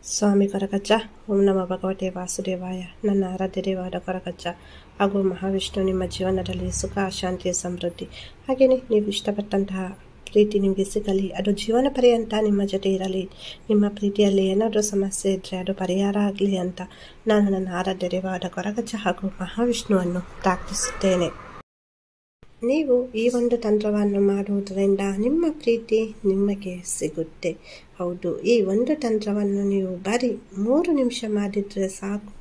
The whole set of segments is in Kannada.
ಸ್ವಾಮಿ ಕೊರಗಜ್ಜ. ಓಂ ನಮೋ ಭಗವತೆ ವಾಸುದೇವಾಯ. ನನ್ನ ಆರಾಧ್ಯ ದೇವಾದ ಕೊರಗಜ್ಜ ಹಾಗೂ ಮಹಾವಿಷ್ಣು ನಿಮ್ಮ ಜೀವನದಲ್ಲಿ ಸುಖ, ಶಾಂತಿ, ಸಮೃದ್ಧಿ ಹಾಗೆಯೇ ನೀವು ಇಷ್ಟಪಟ್ಟಂತಹ ಪ್ರೀತಿ ನಿಮಗೆ ಸಿಗಲಿ. ಅದು ಜೀವನ ಪರ್ಯಂತ ನಿಮ್ಮ ಜೊತೆ ಇರಲಿ. ನಿಮ್ಮ ಪ್ರೀತಿಯಲ್ಲಿ ಏನಾದರೂ ಸಮಸ್ಯೆ ಇದ್ದರೆ ಅದು ಪರಿಹಾರ ಆಗಲಿ ಅಂತ ನಾನು ನನ್ನ ಆರಾಧ್ಯ ದೇವಾದ ಕೊರಗಜ್ಜ ಹಾಗೂ ಮಹಾವಿಷ್ಣುವನ್ನು ಪ್ರಾರ್ಥಿಸುತ್ತೇನೆ. ನೀವು ಈ ಒಂದು ತಂತ್ರವನ್ನು ಮಾಡುವುದರಿಂದ ನಿಮ್ಮ ಪ್ರೀತಿ ನಿಮಗೆ ಸಿಗುತ್ತೆ. ಹೌದು, ಈ ಒಂದು ತಂತ್ರವನ್ನು ನೀವು ಬರೀ 3 ನಿಮಿಷ ಮಾಡಿದರೆ ಸಾಕು.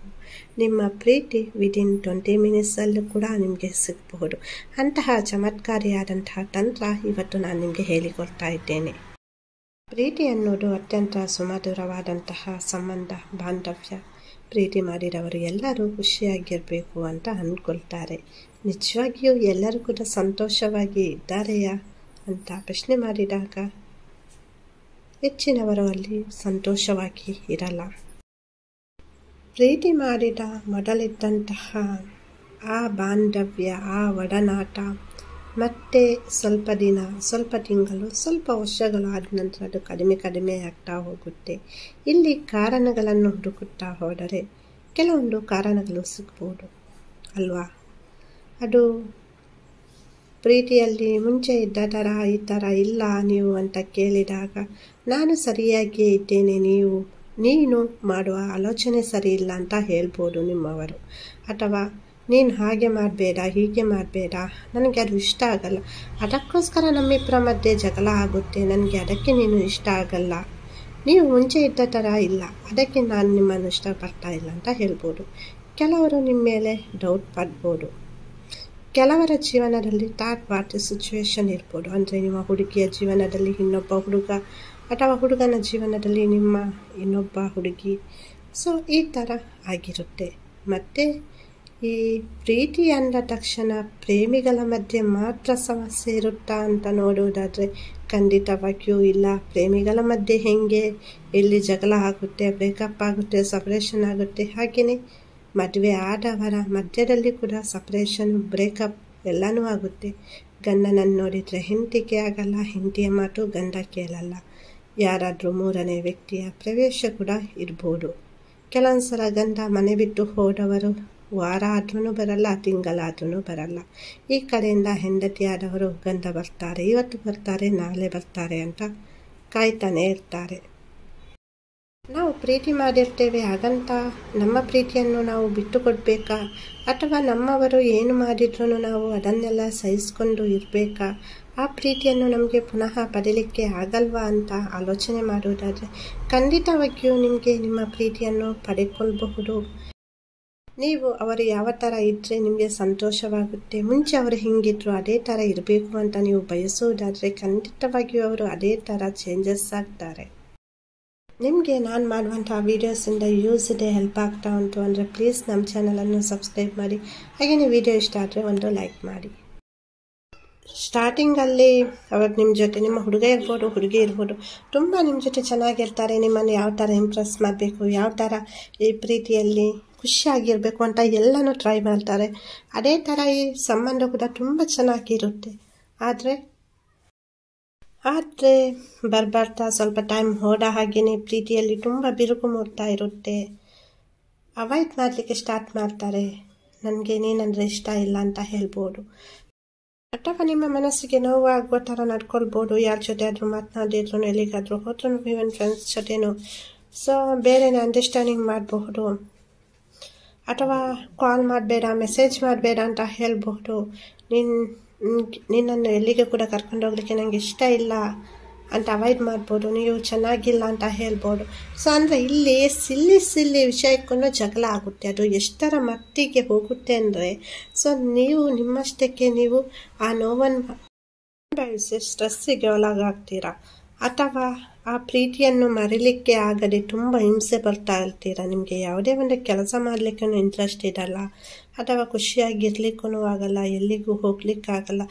ನಿಮ್ಮ ಪ್ರೀತಿ ವಿದಿನ್ 20 ಮಿನಿಟ್ಸಲ್ಲೂ ಕೂಡ ನಿಮಗೆ ಸಿಗಬಹುದು. ಅಂತಹ ಚಮತ್ಕಾರಿಯಾದಂತಹ ತಂತ್ರ ಇವತ್ತು ನಾನು ನಿಮಗೆ ಹೇಳಿಕೊಡ್ತಾ ಇದ್ದೇನೆ. ಪ್ರೀತಿ ಅನ್ನೋದು ಅತ್ಯಂತ ಸುಮಧುರವಾದಂತಹ ಸಂಬಂಧ, ಬಾಂಧವ್ಯ. ಪ್ರೀತಿ ಮಾಡಿದವರು ಎಲ್ಲರೂ ಖುಷಿಯಾಗಿರಬೇಕು ಅಂತ ಅಂದ್ಕೊಳ್ತಾರೆ. ನಿಜವಾಗಿಯೂ ಎಲ್ಲರೂ ಕೂಡ ಸಂತೋಷವಾಗಿ ಇದ್ದಾರೆಯಾ ಅಂತ ಪ್ರಶ್ನೆ ಮಾಡಿದಾಗ ಹೆಚ್ಚಿನವರು ಅಲ್ಲಿ ಸಂತೋಷವಾಗಿ ಇರಲ್ಲ. ಪ್ರೀತಿ ಮಾಡಿದ ಮೊದಲಿದ್ದಂತಹ ಆ ಬಾಂಧವ್ಯ, ಆ ಒಡನಾಟ ಮತ್ತೆ ಸ್ವಲ್ಪ ದಿನ, ಸ್ವಲ್ಪ ತಿಂಗಳು, ಸ್ವಲ್ಪ ವರ್ಷಗಳು ಆದ ನಂತರ ಅದು ಕಡಿಮೆ ಆಗ್ತಾ ಹೋಗುತ್ತೆ. ಇಲ್ಲಿ ಕಾರಣಗಳನ್ನು ಹುಡುಕುತ್ತಾ ಹೋದರೆ ಕೆಲವೊಂದು ಕಾರಣಗಳು ಸಿಗ್ಬೋದು ಅಲ್ವಾ? ಅದು ಪ್ರೀತಿಯಲ್ಲಿ ಮುಂಚೆ ಇದ್ದ ಥರ ಈ ಥರ ಇಲ್ಲ ನೀವು ಅಂತ ಕೇಳಿದಾಗ ನಾನು ಸರಿಯಾಗಿಯೇ ಇದ್ದೇನೆ, ನೀನು ಮಾಡುವ ಆಲೋಚನೆ ಸರಿ ಇಲ್ಲ ಅಂತ ಹೇಳ್ಬೋದು ನಿಮ್ಮವರು. ಅಥವಾ ನೀನು ಹಾಗೆ ಮಾಡಬೇಡ, ಹೀಗೆ ಮಾಡಬೇಡ, ನನಗೆ ಅದು ಇಷ್ಟ ಆಗಲ್ಲ, ಅದಕ್ಕೋಸ್ಕರ ನಮ್ಮಿಬ್ಬರ ಮಧ್ಯೆ ಜಗಳ ಆಗುತ್ತೆ, ನನಗೆ ಅದಕ್ಕೆ ನೀನು ಇಷ್ಟ ಆಗಲ್ಲ, ನೀವು ಮುಂಚೆ ಇದ್ದ ಥರ ಇಲ್ಲ, ಅದಕ್ಕೆ ನಾನು ನಿಮ್ಮನ್ನು ಇಷ್ಟಪಡ್ತಾ ಇಲ್ಲ ಅಂತ ಹೇಳ್ಬೋದು. ಕೆಲವರು ನಿಮ್ಮ ಮೇಲೆ ಡೌಟ್ ಪಡ್ಬೋದು. ಕೆಲವರ ಜೀವನದಲ್ಲಿ ಥರ್ಡ್ ಪಾರ್ಟಿ ಸಿಚುವೇಶನ್ ಇರ್ಬೋದು. ಅಂದರೆ ನಿಮ್ಮ ಹುಡುಗಿಯ ಜೀವನದಲ್ಲಿ ಇನ್ನೊಬ್ಬ ಹುಡುಗ ಅಥವಾ ಹುಡುಗನ ಜೀವನದಲ್ಲಿ ನಿಮ್ಮ ಇನ್ನೊಬ್ಬ ಹುಡುಗಿ. ಸೊ ಈ ಥರ ಆಗಿರುತ್ತೆ. ಮತ್ತು ಈ ಪ್ರೀತಿ ಅಂದ ತಕ್ಷಣ ಪ್ರೇಮಿಗಳ ಮಧ್ಯೆ ಮಾತ್ರ ಸಮಸ್ಯೆ ಇರುತ್ತಾ ಅಂತ ನೋಡುವುದಾದರೆ ಖಂಡಿತವಾಗಿಯೂ ಇಲ್ಲ. ಪ್ರೇಮಿಗಳ ಮಧ್ಯೆ ಹೆಂಗೆ ಎಲ್ಲಿ ಜಗಳ ಆಗುತ್ತೆ, ಬ್ರೇಕಪ್ ಆಗುತ್ತೆ, ಸಪ್ರೇಷನ್ ಆಗುತ್ತೆ, ಹಾಗೆಯೇ ಮದುವೆ ಆದವರ ಮಧ್ಯದಲ್ಲಿ ಕೂಡ ಸಪ್ರೇಷನ್, ಬ್ರೇಕಪ್ ಎಲ್ಲನೂ ಆಗುತ್ತೆ. ಗಂಡನನ್ನು ನೋಡಿದರೆ ಹೆಂಡತಿಗೆ ಆಗಲ್ಲ, ಹೆಂಡತಿಯ ಮಾತು ಗಂಡ ಕೇಳಲ್ಲ. ಯಾರಾದರೂ 3ನೇ ವ್ಯಕ್ತಿಯ ಪ್ರವೇಶ ಕೂಡ ಇರ್ಬೋದು. ಕೆಲವೊಂದು ಸಲ ಗಂಡ ಮನೆ ಬಿಟ್ಟು ಹೋದವರು ವಾರ ಆದ್ರೂ ಬರಲ್ಲ, ತಿಂಗಳಾದ್ರೂ ಬರಲ್ಲ. ಈ ಕಡೆಯಿಂದ ಹೆಂಡತಿಯಾದವರು ಗಂಡ ಬರ್ತಾರೆ, ಇವತ್ತು ಬರ್ತಾರೆ, ನಾಳೆ ಬರ್ತಾರೆ ಅಂತ ಕಾಯ್ತಾನೆ ಇರ್ತಾರೆ. ನಾವು ಪ್ರೀತಿ ಮಾಡಿರ್ತೇವೆ, ಹಾಗಂತ ನಮ್ಮ ಪ್ರೀತಿಯನ್ನು ನಾವು ಬಿಟ್ಟು ಕೊಡಬೇಕಾ? ಅಥವಾ ನಮ್ಮವರು ಏನು ಮಾಡಿದ್ರೂ ನಾವು ಅದನ್ನೆಲ್ಲ ಸಹಿಸ್ಕೊಂಡು ಇರಬೇಕಾ? ಆ ಪ್ರೀತಿಯನ್ನು ನಮಗೆ ಪುನಃ ಪಡೀಲಿಕ್ಕೆ ಆಗಲ್ವಾ ಅಂತ ಆಲೋಚನೆ ಮಾಡುವುದಾದರೆ ಖಂಡಿತವಾಗಿಯೂ ನಿಮಗೆ ನಿಮ್ಮ ಪ್ರೀತಿಯನ್ನು ಪಡೆದುಕೊಳ್ಳಬಹುದು. ನೀವು ಅವರು ಯಾವ ಥರ ಇದ್ದರೆ ನಿಮಗೆ ಸಂತೋಷವಾಗುತ್ತೆ, ಮುಂಚೆ ಅವರು ಹೆಂಗಿದ್ರು ಅದೇ ಥರ ಇರಬೇಕು ಅಂತ ನೀವು ಬಯಸುವುದಾದರೆ ಖಂಡಿತವಾಗಿಯೂ ಅವರು ಅದೇ ಥರ ಚೇಂಜಸ್ ಆಗ್ತಾರೆ. ನಿಮಗೆ ನಾನು ಮಾಡುವಂಥ ವೀಡಿಯೋಸಿಂದ ಯೂಸ್ ಇದೆ, ಹೆಲ್ಪ್ ಆಗ್ತಾ ಉಂಟು ಅಂದರೆ ಪ್ಲೀಸ್ ನಮ್ಮ ಚಾನಲನ್ನು ಸಬ್ಸ್ಕ್ರೈಬ್ ಮಾಡಿ. ಹಾಗೆಯೇ ವಿಡಿಯೋ ಇಷ್ಟ ಆದರೆ ಒಂದು ಲೈಕ್ ಮಾಡಿ. ಸ್ಟಾರ್ಟಿಂಗಲ್ಲಿ ಅವರು ನಿಮ್ಮ ಜೊತೆ, ನಿಮ್ಮ ಹುಡುಗ ಇರ್ಬೋದು, ಹುಡುಗಿ ಇರ್ಬೋದು, ತುಂಬ ನಿಮ್ಮ ಜೊತೆ ಚೆನ್ನಾಗಿರ್ತಾರೆ. ನಿಮ್ಮನ್ನು ಯಾವ ಥರ ಇಂಪ್ರೆಸ್ ಮಾಡಬೇಕು, ಯಾವ ಥರ ಈ ಪ್ರೀತಿಯಲ್ಲಿ ಖುಷಿಯಾಗಿರಬೇಕು ಅಂತ ಎಲ್ಲನೂ ಟ್ರೈ ಮಾಡ್ತಾರೆ. ಅದೇ ಥರ ಈ ಸಂಬಂಧ ಕೂಡ ತುಂಬ ಚೆನ್ನಾಗಿರುತ್ತೆ. ಆದರೆ ಬರ್ಬರ್ತಾ ಸ್ವಲ್ಪ ಟೈಮ್ ಹೋದ ಹಾಗೆಯೇ ಪ್ರೀತಿಯಲ್ಲಿ ತುಂಬ ಬಿರುಕು ಮೂಡ್ತಾ ಇರುತ್ತೆ. ಅವಾಯ್ಡ್ ಮಾಡಲಿಕ್ಕೆ ಸ್ಟಾರ್ಟ್ ಮಾಡ್ತಾರೆ. ನನಗೆ ನೀನಂದರೆ ಇಷ್ಟ ಇಲ್ಲ ಅಂತ ಹೇಳ್ಬೋದು. ಅಥವಾ ನಿಮ್ಮ ಮನಸ್ಸಿಗೆ ನೋವು ಆಗುವ ಥರ ನಡ್ಕೊಳ್ಬೋದು. ಯಾರ ಜೊತೆ ಆದರೂ ಮಾತನಾಡಿದ್ರು, ಎಲ್ಲಿಗಾದರೂ ಹೋದ್ರೂ, ಈವನ್ ಫ್ರೆಂಡ್ಸ್ ಜೊತೆನೂ. ಸೊ ಬೇರೆನೇ ಅಂಡರ್ಸ್ಟ್ಯಾಂಡಿಂಗ್ ಮಾಡಬಹುದು. ಅಥವಾ ಕಾಲ್ ಮಾಡಬೇಡ, ಮೆಸೇಜ್ ಮಾಡಬೇಡ ಅಂತ ಹೇಳ್ಬಹುದು. ನಿನ್ನನ್ನು ಎಲ್ಲಿಗೆ ಕೂಡ ಕರ್ಕೊಂಡು ಹೋಗ್ಲಿಕ್ಕೆ ನನಗೆ ಇಷ್ಟ ಇಲ್ಲ ಅಂತ ಅವಾಯ್ಡ್ ಮಾಡ್ಬೋದು. ನೀವು ಚೆನ್ನಾಗಿಲ್ಲ ಅಂತ ಹೇಳ್ಬೋದು. ಸೊ ಅಂದರೆ ಇಲ್ಲಿ ಸಿಲ್ಲಿ ವಿಷಯಕ್ಕೂ ಜಗಳ ಆಗುತ್ತೆ. ಅದು ಎಷ್ಟರ ಮಟ್ಟಿಗೆ ಹೋಗುತ್ತೆ ಅಂದರೆ, ಸೊ ನೀವು ನಿಮ್ಮಷ್ಟಕ್ಕೆ ನೀವು ಆ ನೋವನ್ನು ಅನುಭವಿಸಿ ಸ್ಟ್ರೆಸ್ಸಿಗೆ ಒಳಗಾಗ್ತೀರಾ. ಅಥವಾ ಆ ಪ್ರೀತಿಯನ್ನು ಮರಿಲಿಕ್ಕೆ ಆಗದೆ ತುಂಬ ಹಿಂಸೆ ಬರ್ತಾ ಇರ್ತೀರ. ನಿಮಗೆ ಯಾವುದೇ ಒಂದು ಕೆಲಸ ಮಾಡಲಿಕ್ಕೂ ಇಂಟ್ರೆಸ್ಟ್ ಇರಲ್ಲ, ಅಥವಾ ಖುಷಿಯಾಗಿರ್ಲಿಕ್ಕೂ ಆಗಲ್ಲ, ಎಲ್ಲಿಗೂ ಹೋಗ್ಲಿಕ್ಕಾಗಲ್ಲ.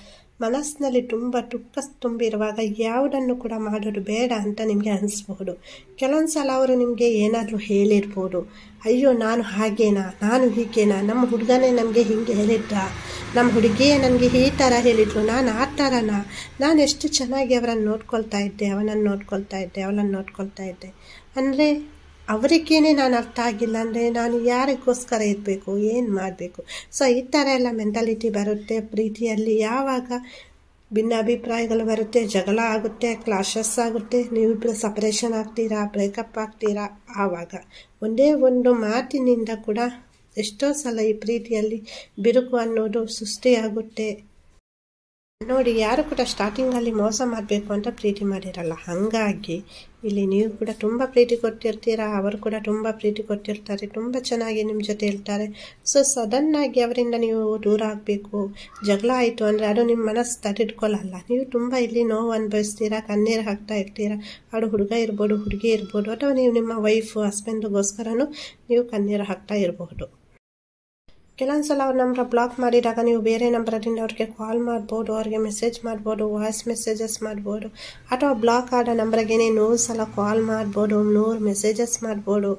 ಮನಸ್ಸಿನಲ್ಲಿ ತುಂಬ ದುಃಖ ತುಂಬಿರುವಾಗ ಯಾವುದನ್ನು ಕೂಡ ಮಾಡೋದು ಬೇಡ ಅಂತ ನಿಮಗೆ ಅನಿಸ್ಬಹುದು. ಕೆಲವೊಂದು ಸಲ ಅವರು ನಿಮಗೆ ಏನಾದರೂ ಹೇಳಿರ್ಬೋದು, ಅಯ್ಯೋ ನಾನು ಹಾಗೇನಾ, ನಾನು ಹೀಗೇನಾ, ನಮ್ಮ ಹುಡುಗನೇ ನಮಗೆ ಹೀಗೆ ಹೇಳಿದ್ದ, ನಮ್ಮ ಹುಡುಗಿಯೇ ನನಗೆ ಈ ಥರ ಹೇಳಿದ್ರು, ನಾನು ಆ ಥರನಾ, ನಾನು ಎಷ್ಟು ಚೆನ್ನಾಗಿ ಅವರನ್ನು ನೋಡ್ಕೊಳ್ತಾ ಇದ್ದೆ, ಅವನನ್ನು ನೋಡ್ಕೊಳ್ತಾ ಇದ್ದೆ, ಅವಳನ್ನು ನೋಡ್ಕೊಳ್ತಾ ಇದ್ದೆ. ಅಂದರೆ ಅವರಿಗೇನೆ ನಾನು ಅರ್ಥ ಆಗಿಲ್ಲ ಅಂದರೆ ನಾನು ಯಾರಿಗೋಸ್ಕರ ಇರಬೇಕು, ಏನು ಮಾಡಬೇಕು? ಸೊ ಈ ಥರ ಎಲ್ಲ ಮೆಂಟಾಲಿಟಿ ಬರುತ್ತೆ ಪ್ರೀತಿಯಲ್ಲಿ. ಯಾವಾಗ ಭಿನ್ನಾಭಿಪ್ರಾಯಗಳು ಬರುತ್ತೆ, ಜಗಳ ಆಗುತ್ತೆ, ಕ್ಲಾಶಸ್ ಆಗುತ್ತೆ, ನೀವಿಬ್ಬರು ಸಪ್ರೇಷನ್ ಆಗ್ತೀರಾ, ಬ್ರೇಕಪ್ ಆಗ್ತೀರಾ, ಆವಾಗ ಒಂದೇ ಒಂದು ಮಾತಿನಿಂದ ಕೂಡ ಎಷ್ಟೋ ಸಲ ಈ ಪ್ರೀತಿಯಲ್ಲಿ ಬಿರುಕು ಅನ್ನೋದು ಸೃಷ್ಟಿಯಾಗುತ್ತೆ. ನೋಡಿ, ಯಾರು ಕೂಡ ಸ್ಟಾರ್ಟಿಂಗಲ್ಲಿ ಮೋಸ ಮಾಡಬೇಕು ಅಂತ ಪ್ರೀತಿ ಮಾಡಿರಲ್ಲ. ಹಾಗಾಗಿ ಇಲ್ಲಿ ನೀವು ಕೂಡ ತುಂಬ ಪ್ರೀತಿ ಕೊಟ್ಟಿರ್ತೀರಾ, ಅವರು ಕೂಡ ತುಂಬ ಪ್ರೀತಿ ಕೊಟ್ಟಿರ್ತಾರೆ, ತುಂಬ ಚೆನ್ನಾಗಿ ನಿಮ್ಮ ಜೊತೆ ಇರ್ತಾರೆ. ಸೊ ಸಡನ್ನಾಗಿ ಅವರಿಂದ ನೀವು ದೂರ ಆಗಬೇಕು, ಜಗಳ ಆಯಿತು ಅಂದರೆ ಅದು ನಿಮ್ಮ ಮನಸ್ಸು ತಡೆದುಕೊಳ್ಳಲ್ಲ. ನೀವು ತುಂಬ ಇಲ್ಲಿ ನೋವು ಅನುಭವಿಸ್ತೀರಾ, ಕಣ್ಣೀರು ಹಾಕ್ತಾ ಇರ್ತೀರಾ. ಅದು ಹುಡುಗ ಇರ್ಬೋದು, ಹುಡುಗಿ ಇರ್ಬೋದು, ಅಥವಾ ನೀವು ನಿಮ್ಮ ವೈಫು ಹಸ್ಬೆಂಡ್ಗೋಸ್ಕರನೂ ನೀವು ಕಣ್ಣೀರು ಹಾಕ್ತಾ ಇರಬಹುದು. ಕೆಲವೊಂದ್ಸಲ ಅವ್ರ ನಂಬರ್ ಬ್ಲಾಕ್ ಮಾಡಿದಾಗ ನೀವು ಬೇರೆ ನಂಬರದಿಂದ ಅವ್ರಿಗೆ ಕಾಲ್ ಮಾಡ್ಬೋದು, ಅವ್ರಿಗೆ ಮೆಸೇಜ್ ಮಾಡ್ಬೋದು, ವಾಯ್ಸ್ ಮೆಸೇಜಸ್ ಮಾಡ್ಬೋದು, ಅಥವಾ ಬ್ಲಾಕ್ ಆದ ನಂಬರ್ಗೆ 100 ಸಲ ಕಾಲ್ ಮಾಡ್ಬೋದು, 100 ಮೆಸೇಜಸ್ ಮಾಡ್ಬೋದು.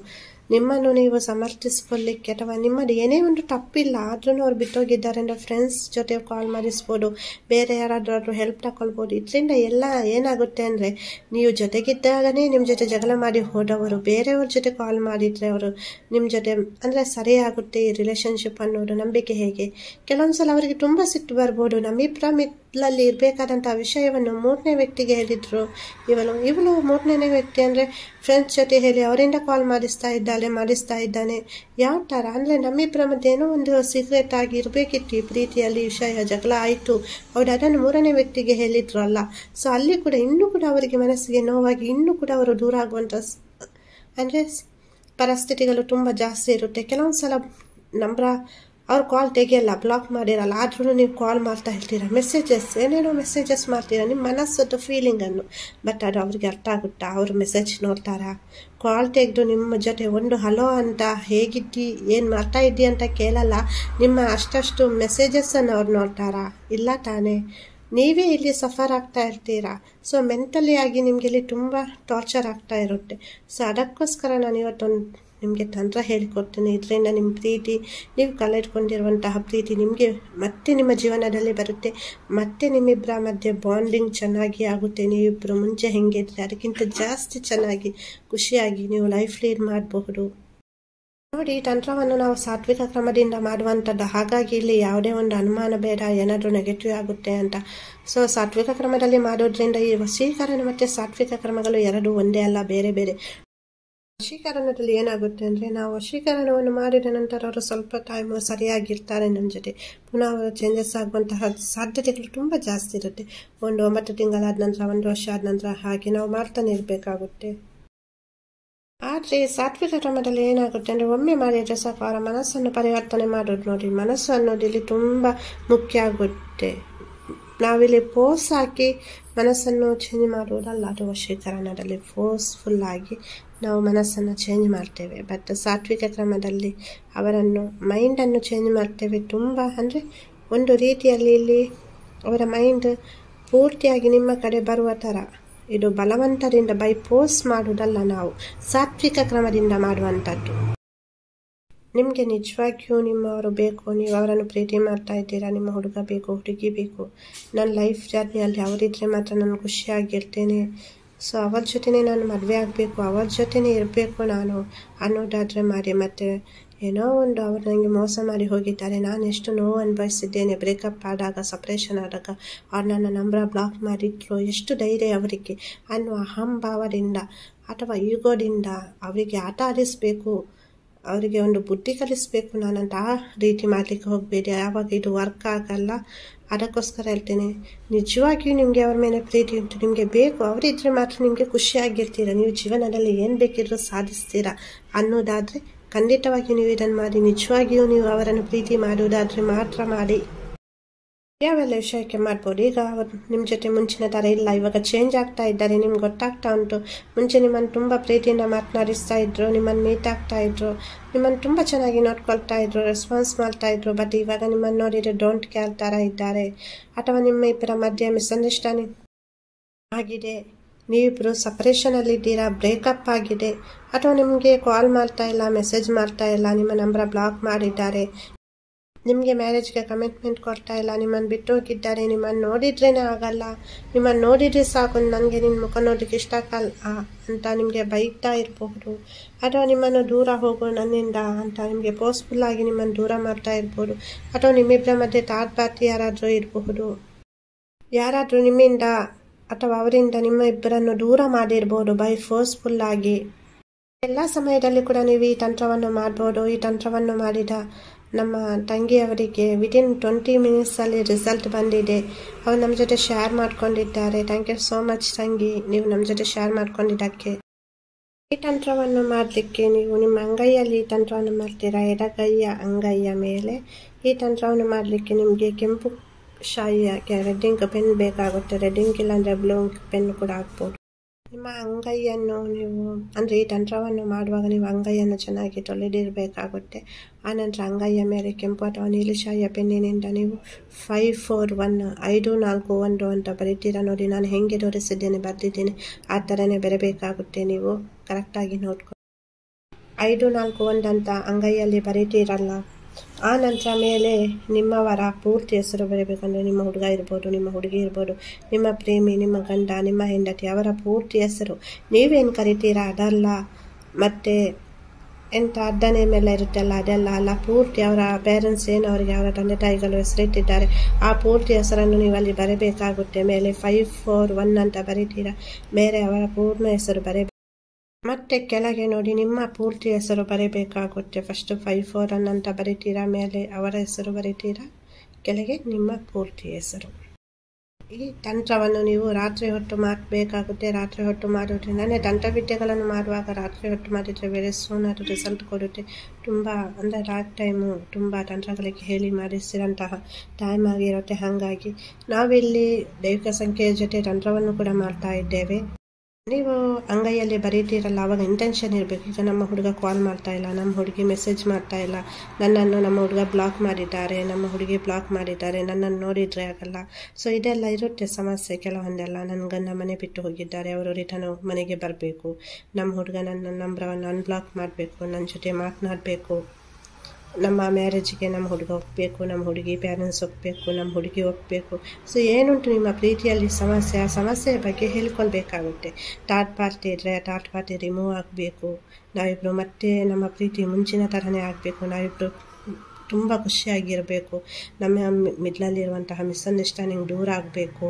ನಿಮ್ಮನ್ನು ನೀವು ಸಮರ್ಥಿಸ್ಕೊಳ್ಳಿಕ್ಕೆ ಅಥವಾ ನಿಮ್ಮದು ಏನೇ ಒಂದು ತಪ್ಪಿಲ್ಲ ಆದ್ರೂ ಅವ್ರು ಬಿಟ್ಟೋಗಿದ್ದಾರೆ ಅಂದರೆ ಫ್ರೆಂಡ್ಸ್ ಜೊತೆ ಕಾಲ್ ಮಾಡಿಸ್ಬೋದು, ಬೇರೆ ಯಾರಾದ್ರೂ ಹೆಲ್ಪ್ ತಗೊಳ್ಬೋದು. ಇದರಿಂದ ಎಲ್ಲ ಏನಾಗುತ್ತೆ ಅಂದರೆ, ನೀವು ಜೊತೆಗಿದ್ದಾಗನೇ ನಿಮ್ಮ ಜೊತೆ ಜಗಳ ಮಾಡಿ ಹೋದವರು ಬೇರೆಯವ್ರ ಜೊತೆ ಕಾಲ್ ಮಾಡಿದರೆ ಅವರು ನಿಮ್ಮ ಜೊತೆ ಅಂದರೆ ಸರಿಯಾಗುತ್ತೆ ಈ ರಿಲೇಷನ್ಶಿಪ್ ಅನ್ನೋದು ನಂಬಿಕೆ ಹೇಗೆ. ಕೆಲವೊಂದು ಸಲ ಅವರಿಗೆ ತುಂಬ ಸಿಟ್ಟು ಬರ್ಬೋದು. ನಮ್ಮಿಬ್ಬರ ಮಿಡ್ಲಲ್ಲಿ ಇರಬೇಕಾದಂಥ ವಿಷಯವನ್ನು 3ನೇ ವ್ಯಕ್ತಿಗೆ ಹೇಳಿದ್ರು. ಇವಳು 3ನೇ ವ್ಯಕ್ತಿ ಅಂದರೆ ಫ್ರೆಂಡ್ಸ್ ಜೊತೆ ಹೇಳಿ ಅವರಿಂದ ಕಾಲ್ ಮಾಡಿಸ್ತಾ ಇದ್ದಾನೆ. ಯಾವ ಥರ ಅಂದರೆ ನಮ್ಮಿಬ್ಬರ ಮಧ್ಯೆ ಏನೋ ಒಂದು ಸೀಕ್ರೆಟ್ ಆಗಿ ಇರಬೇಕಿತ್ತು ಈ ಪ್ರೀತಿಯಲ್ಲಿ. ವಿಷಯ ಜಗಳ ಆಯಿತು, ಅವ್ರು ಅದನ್ನು 3ನೇ ವ್ಯಕ್ತಿಗೆ ಹೇಳಿದ್ರು ಅಲ್ಲ. ಸೊ ಅಲ್ಲಿ ಕೂಡ ಇನ್ನೂ ಕೂಡ ಅವರಿಗೆ ಮನಸ್ಸಿಗೆ ನೋವಾಗಿ ಇನ್ನೂ ಕೂಡ ಅವರು ದೂರ ಆಗುವಂಥ ಅಂದರೆ ಪರಿಸ್ಥಿತಿಗಳು ತುಂಬ ಜಾಸ್ತಿ ಇರುತ್ತೆ. ಕೆಲವೊಂದು ಸಲ ಅವ್ರು ಕಾಲ್ ತೆಗಿಯಲ್ಲ, ಬ್ಲಾಕ್ ಮಾಡಿರಲ್ಲ, ಆದ್ರೂ ನೀವು ಕಾಲ್ ಮಾಡ್ತಾ ಇರ್ತೀರ, ಏನೇನೋ ಮೆಸೇಜಸ್ ಮಾಡ್ತೀರಾ ನಿಮ್ಮ ಮನಸ್ಸದ್ದು ಫೀಲಿಂಗನ್ನು. ಬಟ್ ಅದು ಅವ್ರಿಗೆ ಅರ್ಥ ಆಗುತ್ತಾ? ಅವರು ಮೆಸೇಜ್ ನೋಡ್ತಾರಾ? ಕಾಲ್ ತೆಗೆದು ನಿಮ್ಮ ಜೊತೆ ಒಂದು ಹಲೋ ಅಂತ, ಹೇಗಿದ್ದಿ, ಏನು ಮಾಡ್ತಾ ಇದ್ದಿ ಅಂತ ಕೇಳಲ್ಲ. ನಿಮ್ಮ ಅಷ್ಟು ಮೆಸೇಜಸ್ಸನ್ನು ಅವ್ರು ನೋಡ್ತಾರಾ? ಇಲ್ಲ ತಾನೇ. ನೀವೇ ಇಲ್ಲಿ ಸಫರ್ ಆಗ್ತಾ ಇರ್ತೀರಾ. ಸೊ ಮೆಂಟಲಿ ಆಗಿ ನಿಮಗೆ ಇಲ್ಲಿ ತುಂಬ ಟಾರ್ಚರ್ ಆಗ್ತಾ ಇರುತ್ತೆ. ಸೊ ಅದಕ್ಕೋಸ್ಕರ ನಾನು ಇವತ್ತೊಂದು ನಿಮಗೆ ತಂತ್ರ ಹೇಳಿಕೊಡ್ತೀನಿ. ಇದರಿಂದ ನಿಮ್ಮ ಪ್ರೀತಿ, ನೀವು ಕಳೆದುಕೊಂಡಿರುವಂತಹ ಪ್ರೀತಿ ನಿಮಗೆ ಮತ್ತೆ ನಿಮ್ಮ ಜೀವನದಲ್ಲಿ ಬರುತ್ತೆ. ಮತ್ತೆ ನಿಮ್ಮಿಬ್ಬರ ಮಧ್ಯೆ ಬಾಂಡಿಂಗ್ ಚೆನ್ನಾಗಿ ಆಗುತ್ತೆ. ನೀವಿಬ್ಬರು ಮುಂಚೆ ಹೆಂಗಿದ್ರೆ ಅದಕ್ಕಿಂತ ಜಾಸ್ತಿ ಚೆನ್ನಾಗಿ ಖುಷಿಯಾಗಿ ನೀವು ಲೈಫ್ ಲೀಡ್ ಮಾಡಬಹುದು. ನೋಡಿ, ತಂತ್ರವನ್ನು ನಾವು ಸಾತ್ವಿಕ ಕ್ರಮದಿಂದ ಮಾಡುವಂಥದ್ದು. ಹಾಗಾಗಿ ಇಲ್ಲಿ ಯಾವುದೇ ಒಂದು ಅನುಮಾನ ಬೇಡ ಏನಾದರೂ ನೆಗೆಟಿವ್ ಆಗುತ್ತೆ ಅಂತ. ಸೊ ಸಾತ್ವಿಕ ಕ್ರಮದಲ್ಲಿ ಮಾಡೋದ್ರಿಂದ ಈ ವಶೀಕರಣ ಮತ್ತು ಸಾತ್ವಿಕ ಕ್ರಮಗಳು ಎರಡೂ ಒಂದೇ ಅಲ್ಲ, ಬೇರೆ ಬೇರೆ. ವಶೀಕರಣದಲ್ಲಿ ಏನಾಗುತ್ತೆ ಅಂದರೆ, ನಾವು ವಶೀಕರಣವನ್ನು ಮಾಡಿದ ನಂತರ ಅವರು ಸ್ವಲ್ಪ ಟೈಮ್ ಸರಿಯಾಗಿರ್ತಾರೆ ನಮ್ಮ ಜೊತೆ, ಪುನಃ ಅವರು ಚೇಂಜಸ್ ಆಗುವಂತಹ ಸಾಧ್ಯತೆಗಳು ತುಂಬ ಜಾಸ್ತಿ ಇರುತ್ತೆ. 9 ತಿಂಗಳಾದ ನಂತರ, 1 ವರ್ಷ ಆದ ನಂತರ ಹಾಗೆ ನಾವು ಮಾಡ್ತಾನೆ ಇರಬೇಕಾಗುತ್ತೆ. ಆದರೆ ಸಾತ್ವಿಕ ಕ್ರಮದಲ್ಲಿ ಏನಾಗುತ್ತೆ ಅಂದರೆ, ಒಮ್ಮೆ ಮಾಡಿದರೆ ಸಾಕು, ಅವರ ಮನಸ್ಸನ್ನು ಪರಿವರ್ತನೆ ಮಾಡೋದು. ನೋಡಿ, ಮನಸ್ಸು ಅನ್ನೋದು ಇಲ್ಲಿ ತುಂಬ ಮುಖ್ಯ ಆಗುತ್ತೆ. ನಾವಿಲ್ಲಿ ಫೋರ್ಸ್ ಹಾಕಿ ಮನಸ್ಸನ್ನು ಚೇಂಜ್ ಮಾಡುವುದಲ್ಲ. ಅದು ವಶೀಕರಣದಲ್ಲಿ ಫೋರ್ಸ್ಫುಲ್ಲಾಗಿ ನಾವು ಮನಸ್ಸನ್ನು ಚೇಂಜ್ ಮಾಡ್ತೇವೆ. ಬಟ್ ಸಾತ್ವಿಕ ಕ್ರಮದಲ್ಲಿ ಅವರನ್ನು ಮೈಂಡನ್ನು ಚೇಂಜ್ ಮಾಡ್ತೇವೆ. ತುಂಬ ಅಂದರೆ ಒಂದು ರೀತಿಯಲ್ಲಿ ಇಲ್ಲಿ ಅವರ ಮೈಂಡ್ ಪೂರ್ತಿಯಾಗಿ ನಿಮ್ಮ ಕಡೆ ಬರುವ ಥರ. ಇದು ಬಲವಂತದಿಂದ ಬೈ ಫೋರ್ಸ್ ಮಾಡುವುದಲ್ಲ, ನಾವು ಸಾತ್ವಿಕ ಕ್ರಮದಿಂದ ಮಾಡುವಂಥದ್ದು. ನಿಮಗೆ ನಿಜವಾಗಿಯೂ ನಿಮ್ಮವರು ಬೇಕು, ನೀವು ಅವರನ್ನು ಪ್ರೀತಿ ಮಾಡ್ತಾ ಇದ್ದೀರಾ, ನಿಮ್ಮ ಹುಡುಗ ಬೇಕು, ಹುಡುಗಿ ಬೇಕು, ನನ್ನ ಲೈಫ್ ಜರ್ನಿಯಲ್ಲಿ ಅವರಿದ್ದರೆ ಮಾತ್ರ ನಾನು ಖುಷಿಯಾಗಿರ್ತೇನೆ, ಸೊ ಅವ್ರ ಜೊತೆನೇ ನಾನು ಮದುವೆ ಆಗಬೇಕು, ಅವ್ರ ಜೊತೆನೇ ಇರಬೇಕು ನಾನು ಅನ್ನೋದಾದರೆ ಮಾಡಿ. ಮತ್ತು ಏನೋ ಒಂದು ಅವರು ನನಗೆ ಮೋಸ ಮಾಡಿ ಹೋಗಿದ್ದಾರೆ, ನಾನು ಎಷ್ಟು ನೋವು ಅನುಭವಿಸಿದ್ದೇನೆ, ಬ್ರೇಕಪ್ ಆದಾಗ, ಸಪ್ರೇಷನ್ ಆದಾಗ, ಅವ್ರು ನನ್ನ ನಂಬರ್ ಬ್ಲಾಕ್ ಮಾಡಿದ್ರು, ಎಷ್ಟು ಧೈರ್ಯ ಅವರಿಗೆ ಅನ್ನುವ ಅಹಂಭಾವದಿಂದ ಅಥವಾ ಈಗೋದಿಂದ ಅವರಿಗೆ ಆಟ ಆಡಿಸಬೇಕು, ಅವರಿಗೆ ಒಂದು ಬುದ್ಧಿ ಕಲಿಸಬೇಕು ನಾನಂತ ಆ ರೀತಿ ಮಾಡಲಿಕ್ಕೆ ಹೋಗಬೇಡಿ. ಆವಾಗ ಇದು ವರ್ಕ್ ಆಗಲ್ಲ. ಅದಕ್ಕೋಸ್ಕರ ಹೇಳ್ತೇನೆ, ನಿಜವಾಗಿಯೂ ನಿಮಗೆ ಅವ್ರ ಮೇಲೆ ಪ್ರೀತಿ ಉಂಟು, ನಿಮಗೆ ಬೇಕು, ಅವರಿದ್ದರೆ ಮಾತ್ರ ನಿಮಗೆ ಖುಷಿಯಾಗಿರ್ತೀರ, ನೀವು ಜೀವನದಲ್ಲಿ ಏನು ಬೇಕಿದ್ರೂ ಸಾಧಿಸ್ತೀರಾ ಅನ್ನೋದಾದರೆ ಖಂಡಿತವಾಗಿಯೂ ನೀವು ಇದನ್ನು ಮಾಡಿ. ನಿಜವಾಗಿಯೂ ನೀವು ಅವರನ್ನು ಪ್ರೀತಿ ಮಾಡುವುದಾದರೆ ಮಾತ್ರ ಮಾಡಿ. ಯಾವೆಲ್ಲ ವಿಷಯಕ್ಕೆ ಮಾಡ್ಬೋದು. ಈಗ ಅವರು ನಿಮ್ಮ ಜೊತೆ ಮುಂಚಿನ ಥರ ಇಲ್ಲ, ಇವಾಗ ಚೇಂಜ್ ಆಗ್ತಾ ಇದ್ದಾರೆ, ನಿಮ್ಗೆ ಗೊತ್ತಾಗ್ತಾ ಉಂಟು. ಮುಂಚೆ ನಿಮ್ಮನ್ನು ತುಂಬ ಪ್ರೀತಿಯಿಂದ ಮಾತನಾಡಿಸ್ತಾ ಇದ್ರು, ನಿಮ್ಮನ್ನು ಮೀಟ್ ಆಗ್ತಾ ಇದ್ರು, ನಿಮ್ಮನ್ನು ತುಂಬ ಚೆನ್ನಾಗಿ ನೋಡ್ಕೊಳ್ತಾ ಇದ್ರು, ರೆಸ್ಪಾನ್ಸ್ ಮಾಡ್ತಾ ಇದ್ರು. ಬಟ್ ಇವಾಗ ನಿಮ್ಮನ್ನು ನೋಡಿದರೆ ಡೋಂಟ್ ಕೇರ್ ಥರ ಇದ್ದಾರೆ, ಅಥವಾ ನಿಮ್ಮ ಇಬ್ಬರ ಮಧ್ಯೆ ಮಿಸ್ಅಂಡರ್ಸ್ಟ್ಯಾಂಡಿಂಗ್ ಆಗಿದೆ, ನೀವಿಬ್ಬರು ಸಪ್ರೇಷನಲ್ಲಿದ್ದೀರಾ, ಬ್ರೇಕಪ್ ಆಗಿದೆ, ಅಥವಾ ನಿಮಗೆ ಕಾಲ್ ಮಾಡ್ತಾ ಇಲ್ಲ, ಮೆಸೇಜ್ ಮಾಡ್ತಾ ಇಲ್ಲ, ನಿಮ್ಮ ನಂಬರ್ ಬ್ಲಾಕ್ ಮಾಡಿದ್ದಾರೆ, ನಿಮಗೆ ಮ್ಯಾರೇಜ್ಗೆ ಕಮಿಟ್ಮೆಂಟ್ ಕೊಡ್ತಾ ಇಲ್ಲ, ನಿಮ್ಮನ್ನು ಬಿಟ್ಟು ಹೋಗಿದ್ದಾರೆ, ನಿಮ್ಮನ್ನು ನೋಡಿದ್ರೇ ಆಗಲ್ಲ, ನಿಮ್ಮನ್ನು ನೋಡಿದರೆ ಸಾಕು ನನಗೆ ನಿನ್ನ ಮುಖ ನೋಡಲಿಕ್ಕೆ ಇಷ್ಟ ಆಗಲ್ಲ ಅಂತ ನಿಮಗೆ ಬೈತಾ ಇರಬಹುದು. ಅಥವಾ ನಿಮ್ಮನ್ನು ದೂರ ಹೋಗು ನನ್ನಿಂದ ಅಂತ ನಿಮಗೆ ಫೋರ್ಸ್ಫುಲ್ಲಾಗಿ ನಿಮ್ಮನ್ನು ದೂರ ಮಾಡ್ತಾ ಇರ್ಬೋದು. ಅಥವಾ ನಿಮ್ಮಿಬ್ಬರ ಮಧ್ಯೆ ಥರ್ಡ್ ಪಾರ್ಟಿ ಯಾರಾದರೂ ಇರಬಹುದು. ಯಾರಾದರೂ ನಿಮ್ಮಿಂದ ಅಥವಾ ಅವರಿಂದ ನಿಮ್ಮ ಇಬ್ಬರನ್ನು ದೂರ ಮಾಡಿರ್ಬೋದು ಬೈ ಫೋರ್ಸ್ಫುಲ್ಲಾಗಿ. ಎಲ್ಲ ಸಮಯದಲ್ಲಿ ಕೂಡ ನೀವು ಈ ತಂತ್ರವನ್ನು ಮಾಡ್ಬೋದು. ಈ ತಂತ್ರವನ್ನು ಮಾಡಿದ ನಮ್ಮ ತಂಗಿಯವರಿಗೆ ವಿದಿನ್ 20 ಮಿನಿಟ್ಸಲ್ಲಿ ರಿಸಲ್ಟ್ ಬಂದಿದೆ. ಅವರು ನಮ್ಮ ಜೊತೆ ಶೇರ್ ಮಾಡ್ಕೊಂಡಿದ್ದಾರೆ. ಥ್ಯಾಂಕ್ ಯು ಸೋ ಮಚ್ ತಂಗಿ, ನೀವು ನಮ್ಮ ಜೊತೆ ಶೇರ್ ಮಾಡ್ಕೊಂಡಿದ್ದಕ್ಕೆ. ಈ ತಂತ್ರವನ್ನು ಮಾಡಲಿಕ್ಕೆ ನೀವು ನಿಮ್ಮ ಅಂಗೈಯಲ್ಲಿ ಈ ತಂತ್ರವನ್ನು ಮಾಡ್ತೀರಾ, ಎಡಗೈಯ ಅಂಗೈಯ ಮೇಲೆ. ಈ ತಂತ್ರವನ್ನು ಮಾಡಲಿಕ್ಕೆ ನಿಮಗೆ ಕೆಂಪು ಶಾಯಿಯಾಗಿ ರೆಡ್ ಇಂಕ್ ಪೆನ್ ಬೇಕಾಗುತ್ತೆ. ರೆಡ್ ಇಂಕ್ ಇಲ್ಲಾಂದರೆ ಬ್ಲೂ ಇಂಕ್ ಪೆನ್ ಕೂಡ ಹಾಕ್ಬೋದು. ನಿಮ್ಮ ಅಂಗೈಯನ್ನು ನೀವು ಅಂದರೆ ಈ ತಂತ್ರವನ್ನು ಮಾಡುವಾಗ ನೀವು ಅಂಗೈಯನ್ನು ಚೆನ್ನಾಗಿ ತೊಳೆದಿರಬೇಕಾಗುತ್ತೆ. ಆನಂತರ ಅಂಗೈಯ ಮೇಲೆ ಕೆಂಪು ಅಥವಾ ನೀಲಿ ಶಾಯಿಯ ಪೆನ್ನಿನಿಂದ ನೀವು 541 541 ಅಂತ ಬರೀತೀರಾ. ನೋಡಿ, ನಾನು ಹೆಂಗೆ ತೋರಿಸಿದ್ದೇನೆ ಬರೆದಿದ್ದೇನೆ ಆ ಥರನೇ ಬರಬೇಕಾಗುತ್ತೆ. ನೀವು ಕರೆಕ್ಟಾಗಿ ನೋಡ್ಕೊಂಡು 541 ಅಂತ ಅಂಗೈಯಲ್ಲಿ ಬರೀತೀರಲ್ಲ. ಆ ನಂತರ ಮೇಲೆ ನಿಮ್ಮವರ ಪೂರ್ತಿ ಹೆಸರು ಬರೀಬೇಕಂದ್ರೆ ನಿಮ್ಮ ಹುಡುಗ ಇರ್ಬೋದು, ನಿಮ್ಮ ಹುಡುಗಿ ಇರ್ಬೋದು, ನಿಮ್ಮ ಪ್ರೇಮಿ, ನಿಮ್ಮ ಗಂಡ, ನಿಮ್ಮ ಹೆಂಡತಿ, ಅವರ ಪೂರ್ತಿ ಹೆಸರು ನೀವೇನು ಕರಿತೀರಾ ಅದಲ್ಲ. ಮತ್ತು ಎಂಥ ಅಡ್ಡನೆ ಮೇಲೆ ಇರುತ್ತಲ್ಲ ಅದೆಲ್ಲ ಅಲ್ಲ. ಪೂರ್ತಿ ಅವರ ಪೇರೆಂಟ್ಸ್ ಏನು ಅವರಿಗೆ ಅವರ ತಂದೆ ತಾಯಿಗಳು ಹೆಸರಿಟ್ಟಿದ್ದಾರೆ ಆ ಪೂರ್ತಿ ಹೆಸರನ್ನು ನೀವು ಅಲ್ಲಿ ಬರೀಬೇಕಾಗುತ್ತೆ. ಮೇಲೆ 541 ಅಂತ ಬರೀತೀರಾ, ಮೇಲೆ ಅವರ ಪೂರ್ಣ ಹೆಸರು ಬರೀಬೇಕು. ಮತ್ತೆ ಕೆಳಗೆ ನೋಡಿ ನಿಮ್ಮ ಪೂರ್ತಿ ಹೆಸರು ಬರೀಬೇಕಾಗುತ್ತೆ. ಫಸ್ಟ್ 541 ಅಂತ ಬರೀತೀರಾ, ಮೇಲೆ ಅವರ ಹೆಸರು ಬರೀತೀರಾ, ಕೆಳಗೆ ನಿಮ್ಮ ಪೂರ್ತಿ ಹೆಸರು. ಈ ತಂತ್ರವನ್ನು ನೀವು ರಾತ್ರಿ ಹೊತ್ತು ಮಾಡಬೇಕಾಗುತ್ತೆ. ರಾತ್ರಿ ಹೊತ್ತು ಮಾಡೋದ್ರಿಂದ ತಂತ್ರವಿದ್ಯೆಗಳನ್ನು ಮಾಡುವಾಗ ರಾತ್ರಿ ಹೊತ್ತು ಮಾಡಿದರೆ ವೆರಿ ಸೂನ್ ಅದು ರಿಸಲ್ಟ್ ಕೊಡುತ್ತೆ. ತುಂಬ ಅಂದರೆ ರಾತ್ ಟೈಮು ತುಂಬ ತಂತ್ರಗಳಿಗೆ ಹೇಳಿ ಮಾಡಿಸಿದಂತಹ ಟೈಮ್ ಆಗಿರುತ್ತೆ. ಹಾಗಾಗಿ ನಾವಿಲ್ಲಿ ದೈವಿಕ ಸಂಖ್ಯೆಯ ಜೊತೆ ತಂತ್ರವನ್ನು ಕೂಡ ಮಾಡ್ತಾ ಇದ್ದೇವೆ. ನೀವು ಅಂಗೈಯಲ್ಲಿ ಬರೀತೀರಲ್ಲ, ಆವಾಗ ಇಂಟೆನ್ಷನ್ ಇರಬೇಕು. ಈಗ ನಮ್ಮ ಹುಡುಗ ಕಾಲ್ ಮಾಡ್ತಾ ಇಲ್ಲ, ನಮ್ಮ ಹುಡುಗಿ ಮೆಸೇಜ್ ಮಾಡ್ತಾ ಇಲ್ಲ, ನನ್ನನ್ನು ನಮ್ಮ ಹುಡುಗ ಬ್ಲಾಕ್ ಮಾಡಿದ್ದಾರೆ, ನಮ್ಮ ಹುಡುಗಿ ಬ್ಲಾಕ್ ಮಾಡಿದ್ದಾರೆ, ನನ್ನನ್ನು ನೋಡಿದರೆ ಆಗಲ್ಲ. ಸೊ ಇದೆಲ್ಲ ಇರುತ್ತೆ ಸಮಸ್ಯೆ. ಕೆಲವೊಂದೆಲ್ಲ ನನ್ನ ಗಂಡ ಮನೆ ಬಿಟ್ಟು ಹೋಗಿದ್ದಾರೆ, ಅವರು ರಿಟರ್ನ್ ಮನೆಗೆ ಬರಬೇಕು, ನಮ್ಮ ಹುಡುಗ ನನ್ನ ನಂಬರನ್ನು ಅನ್ಬ್ಲಾಕ್ ಮಾಡಬೇಕು, ನನ್ನ ಜೊತೆ ಮಾತನಾಡಬೇಕು, ನಮ್ಮ ಮ್ಯಾರೇಜಿಗೆ ನಮ್ಮ ಹುಡುಗ ಒಪ್ಪಬೇಕು, ನಮ್ಮ ಹುಡುಗಿ ಪೇರೆಂಟ್ಸ್ ಒಪ್ಪಬೇಕು, ನಮ್ಮ ಹುಡುಗಿ ಒಪ್ಪಬೇಕು. ಸೊ ಏನುಂಟು ನಿಮ್ಮ ಪ್ರೀತಿಯಲ್ಲಿ ಸಮಸ್ಯೆ, ಆ ಸಮಸ್ಯೆಯ ಬಗ್ಗೆ ಹೇಳ್ಕೊಳ್ಬೇಕಾಗುತ್ತೆ. ಥರ್ಡ್ ಪಾರ್ಟಿ ಇದ್ದರೆ ಥರ್ಡ್ ಪಾರ್ಟಿ ರಿಮೂವ್ ಆಗಬೇಕು. ನಾವಿಬ್ಬರು ಮತ್ತೆ ನಮ್ಮ ಪ್ರೀತಿ ಮುಂಚಿನ ಥರನೇ ಆಗಬೇಕು. ನಾವಿಬ್ಬರು ತುಂಬ ಖುಷಿಯಾಗಿರಬೇಕು. ನಮ್ಮ ಮಿಡ್ಲಲ್ಲಿರುವಂತಹ ಮಿಸ್ಅಂಡರ್ಸ್ಟ್ಯಾಂಡಿಂಗ್ ದೂರ ಆಗಬೇಕು.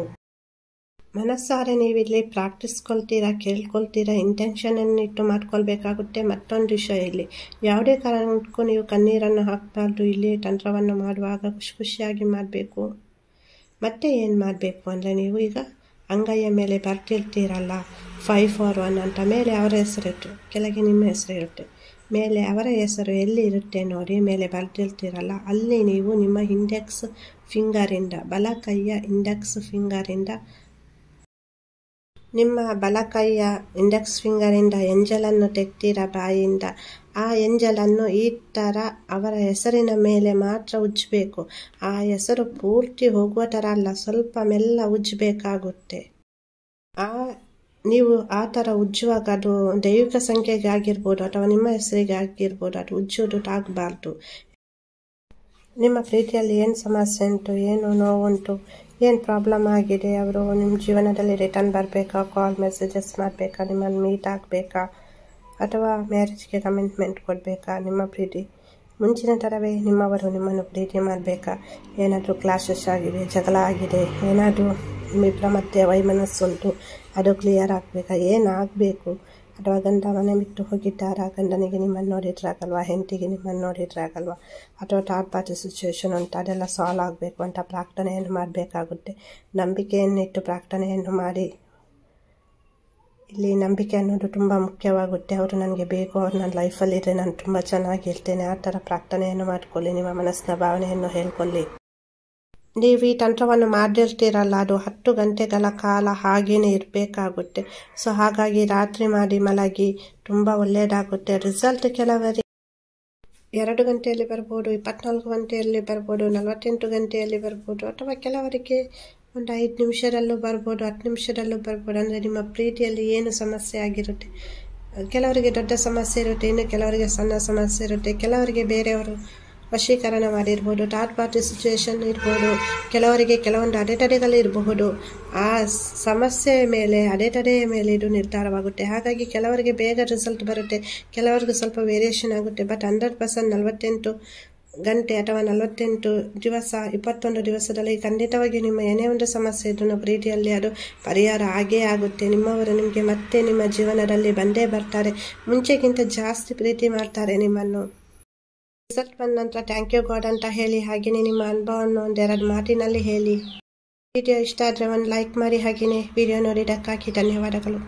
ಮನಸ್ಸಾರೆ ನೀವಿಲ್ಲಿ ಪ್ರಾಕ್ಟೀಸ್ಕೊಳ್ತೀರಾ, ಕೇಳ್ಕೊಳ್ತೀರಾ, ಇಂಟೆನ್ಷನನ್ನು ಇಟ್ಟು ಮಾಡ್ಕೊಳ್ಬೇಕಾಗುತ್ತೆ. ಮತ್ತೊಂದು ವಿಷಯ, ಇಲ್ಲಿ ಯಾವುದೇ ಕಾರಣಕ್ಕೂ ನೀವು ಕಣ್ಣೀರನ್ನು ಹಾಕಬಾರ್ದು. ಇಲ್ಲಿ ತಂತ್ರವನ್ನು ಮಾಡುವಾಗ ಖುಷಿಯಾಗಿ ಮಾಡಬೇಕು. ಮತ್ತೆ ಏನು ಮಾಡಬೇಕು ಅಂದರೆ ನೀವು ಈಗ ಅಂಗೈಯ ಮೇಲೆ ಬರ್ತಿರ್ತೀರಲ್ಲ 541 ಅಂತ, ಮೇಲೆ ಅವರ ಹೆಸರಿಟ್ಟು ಕೆಳಗೆ ನಿಮ್ಮ ಹೆಸರು ಇರುತ್ತೆ. ಮೇಲೆ ಅವರ ಹೆಸರು ಎಲ್ಲಿ ಇರುತ್ತೆ ನೋಡಿ, ಮೇಲೆ ಬರ್ತಿರ್ತೀರಲ್ಲ ಅಲ್ಲಿ ನೀವು ನಿಮ್ಮ ಇಂಡೆಕ್ಸ್ ಫಿಂಗರಿಂದ, ಬಲ ಕೈಯ ಇಂಡೆಕ್ಸ್ ಫಿಂಗರಿಂದ, ನಿಮ್ಮ ಬಲಕೈಯ ಇಂಡೆಕ್ಸ್ ಫಿಂಗರಿಂದ ಎಂಜಲನ್ನು ತೆಗ್ತೀರಾ ಬಾಯಿಯಿಂದ. ಆ ಎಂಜಲನ್ನು ಈ ಥರ ಅವರ ಹೆಸರಿನ ಮೇಲೆ ಮಾತ್ರ ಉಜ್ಜಬೇಕು. ಆ ಹೆಸರು ಪೂರ್ತಿ ಹೋಗುವ ಥರ ಅಲ್ಲ, ಸ್ವಲ್ಪ ಮೆಲ್ಲ ಉಜ್ಜಬೇಕಾಗುತ್ತೆ. ನೀವು ಆ ಥರ ಉಜ್ಜುವಾಗ ಅದು ದೈವಿಕ ಸಂಖ್ಯೆಗೆ ಆಗಿರ್ಬೋದು ಅಥವಾ ನಿಮ್ಮ ಹೆಸರಿಗೆ ಆಗಿರ್ಬೋದು, ಅದು ಉಜ್ಜೋದು ಆಗಬಾರ್ದು. ನಿಮ್ಮ ಪ್ರೀತಿಯಲ್ಲಿ ಏನು ಸಮಸ್ಯೆ ಉಂಟು, ಏನು ನೋವುಂಟು, ಏನು ಪ್ರಾಬ್ಲಮ್ ಆಗಿದೆ, ಅವರು ನಿಮ್ಮ ಜೀವನದಲ್ಲಿ ರಿಟರ್ನ್ ಬರಬೇಕಾ, ಕಾಲ್ ಮೆಸೇಜಸ್ ಮಾಡಬೇಕಾ, ನಿಮ್ಮನ್ನು ಮೀಟ್ ಆಗಬೇಕಾ, ಅಥವಾ ಮ್ಯಾರೇಜ್ಗೆ ಕಮಿಟ್ಮೆಂಟ್ ಕೊಡಬೇಕಾ, ನಿಮ್ಮ ಪ್ರೀತಿ ಮುಂಚಿನ ಥರವೇ ನಿಮ್ಮವರು ನಿಮ್ಮನ್ನು ಪ್ರೀತಿ ಮಾಡಬೇಕಾ, ಏನಾದರೂ ಕ್ಲಾಶಸ್ ಆಗಿದೆ, ಜಗಳ ಆಗಿದೆ, ಏನಾದರೂ ನಿಮ್ಮಿಬ್ಬರ ಮಧ್ಯೆ ವೈಮನಸ್ಸುಂಟು, ಅದು ಕ್ಲಿಯರ್ ಆಗಬೇಕಾ, ಏನಾಗಬೇಕು, ಅಥವಾ ಗಂಡ ಮನೆ ಬಿಟ್ಟು ಹೋಗಿದ್ದಾರಾ, ಗಂಡನಿಗೆ ನಿಮ್ಮನ್ನು ನೋಡಿದ್ರಾಗಲ್ವಾ, ಹೆಂಡತಿಗೆ ನಿಮ್ಮನ್ನು ನೋಡಿದ್ರಾಗಲ್ವಾ, ಅಥವಾ ಥರ್ಡ್ ಪಾರ್ಟಿ ಸಿಚುವೇಶನ್ ಉಂಟು, ಅದೆಲ್ಲ ಸಾಲ್ವ್ ಆಗಬೇಕು ಅಂತ ಪ್ರಾರ್ಥನೆಯನ್ನು ಮಾಡಬೇಕಾಗುತ್ತೆ. ನಂಬಿಕೆಯನ್ನಿಟ್ಟು ಪ್ರಾರ್ಥನೆಯನ್ನು ಮಾಡಿ. ಇಲ್ಲಿ ನಂಬಿಕೆ ಅನ್ನೋದು ತುಂಬ ಮುಖ್ಯವಾಗುತ್ತೆ. ಅವರು ನನಗೆ ಬೇಕು, ಅವ್ರು ನನ್ನ ಲೈಫಲ್ಲಿದ್ದರೆ ನಾನು ತುಂಬ ಚೆನ್ನಾಗಿರ್ತೇನೆ, ಆ ಥರ ಪ್ರಾರ್ಥನೆಯನ್ನು ಮಾಡಿಕೊಳ್ಳಿ. ನಿಮ್ಮ ಮನಸ್ಸಿನ ಭಾವನೆಯನ್ನು ಹೇಳ್ಕೊಳ್ಳಿ. ನೀವು ಈ ತಂತ್ರವನ್ನು ಮಾಡಿರ್ತೀರಲ್ಲ, ಅದು 10 ಗಂಟೆಗಳ ಕಾಲ ಹಾಗೇನೆ ಇರಬೇಕಾಗುತ್ತೆ. ಸೊ ಹಾಗಾಗಿ ರಾತ್ರಿ ಮಾಡಿ ಮಲಗಿ, ತುಂಬ ಒಳ್ಳೆಯದಾಗುತ್ತೆ. ರಿಸಲ್ಟ್ ಕೆಲವರಿಗೆ 2 ಗಂಟೆಯಲ್ಲಿ ಬರ್ಬೋದು, 24 ಗಂಟೆಯಲ್ಲಿ ಬರ್ಬೋದು, 48 ಗಂಟೆಯಲ್ಲಿ ಬರ್ಬೋದು, ಅಥವಾ ಕೆಲವರಿಗೆ ಒಂದು 5 ನಿಮಿಷದಲ್ಲೂ ಬರ್ಬೋದು, 10 ನಿಮಿಷದಲ್ಲೂ ಬರ್ಬೋದು. ಅಂದರೆ ನಿಮ್ಮ ಪ್ರೀತಿಯಲ್ಲಿ ಏನು ಸಮಸ್ಯೆ ಆಗಿರುತ್ತೆ. ಕೆಲವರಿಗೆ ದೊಡ್ಡ ಸಮಸ್ಯೆ ಇರುತ್ತೆ, ಇನ್ನು ಕೆಲವರಿಗೆ ಸಣ್ಣ ಸಮಸ್ಯೆ ಇರುತ್ತೆ, ಕೆಲವರಿಗೆ ಬೇರೆಯವರು ವಶೀಕರಣ ಮಾಡಿರ್ಬೋದು, ಥರ್ಡ್ ಪಾರ್ಟಿ ಸಿಚುವೇಶನ್ ಇರ್ಬೋದು, ಕೆಲವರಿಗೆ ಕೆಲವೊಂದು ಅಡೆತಡೆಗಳು ಇರಬಹುದು. ಆ ಸಮಸ್ಯೆ ಮೇಲೆ ಅಡೆತಡೆಯ ಮೇಲೆ ಇದು ನಿರ್ಧಾರವಾಗುತ್ತೆ. ಹಾಗಾಗಿ ಕೆಲವರಿಗೆ ಬೇಗ ರಿಸಲ್ಟ್ ಬರುತ್ತೆ, ಕೆಲವರಿಗೆ ಸ್ವಲ್ಪ ವೇರಿಯೇಷನ್ ಆಗುತ್ತೆ. ಬಟ್ 100% 48 ಗಂಟೆ ಅಥವಾ 48 ದಿವಸ 21 ದಿವಸದಲ್ಲಿ ಖಂಡಿತವಾಗಿ ನಿಮ್ಮ ಏನೇ ಒಂದು ಸಮಸ್ಯೆ ಇದ್ರೂ ಪ್ರೀತಿಯಲ್ಲಿ ಅದು ಪರಿಹಾರ ಆಗೇ ಆಗುತ್ತೆ. ನಿಮ್ಮವರು ನಿಮಗೆ ಮತ್ತೆ ನಿಮ್ಮ ಜೀವನದಲ್ಲಿ ಬಂದೇ ಬರ್ತಾರೆ, ಮುಂಚೆಗಿಂತ ಜಾಸ್ತಿ ಪ್ರೀತಿ ಮಾಡ್ತಾರೆ ನಿಮ್ಮನ್ನು. ರಿಸಲ್ಟ್ ಬಂದ ನಂತರ ಥ್ಯಾಂಕ್ ಯು ಗಾಡ್ ಅಂತ ಹೇಳಿ, ಹಾಗೆಯೇ ನಿಮ್ಮ ಅನುಭವವನ್ನು ಒಂದೆರಡು ಮಾತಿನಲ್ಲಿ ಹೇಳಿ. ವಿಡಿಯೋ ಇಷ್ಟ ಆದರೆ ಒಂದು ಲೈಕ್ ಮಾಡಿ, ಹಾಗೆಯೇ ವಿಡಿಯೋ ನೋಡಿದ್ದಕ್ಕಾಗಿ ಧನ್ಯವಾದಗಳು.